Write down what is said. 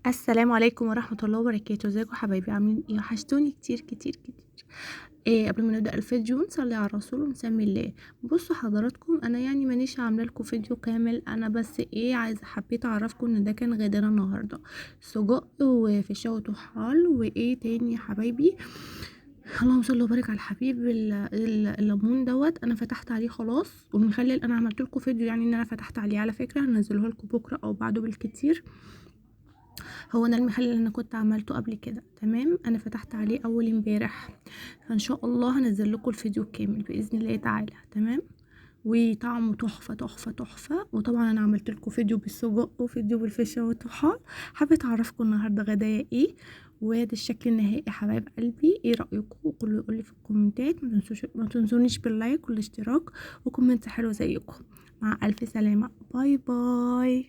السلام عليكم ورحمة الله وبركاته. ازيكم حبايبي؟ عاملين ايه؟ وحشتوني كتير كتير كتير. قبل ما نبدأ الفيديو نصلي على الرسول ونسمي الله. بصوا حضراتكم، انا يعني مانيش عامله لكم فيديو كامل، انا بس عايزه حبيت اعرفكم ان ده كان غدانا النهارده، سجق وفشه وطحال وايه تاني يا حبايبي. اللهم صل وبارك على الحبيب. الليمون دوت انا فتحت عليه خلاص، والمخلل انا عملت لكم فيديو يعني ان انا فتحت عليه، على فكره هنزله لكم بكره او بعده بالكتير. هو ده المحل اللي انا كنت عملته قبل كده، تمام. انا فتحت عليه اول امبارح، فان شاء الله هنزل لكم الفيديو كامل باذن الله تعالى، تمام. وطعمه تحفه تحفه تحفه. وطبعا انا عملت لكم فيديو بالسجق وفيديو بالفشه والطحال. حبيت اعرفكم النهارده غدايا ايه، وادي الشكل النهائي يا حبايب قلبي. ايه رايكم؟ كله يقول لي في الكومنتات. ما تنسونيش باللايك والاشتراك وكومنت حلو زيكم. مع الف سلامه، باي باي.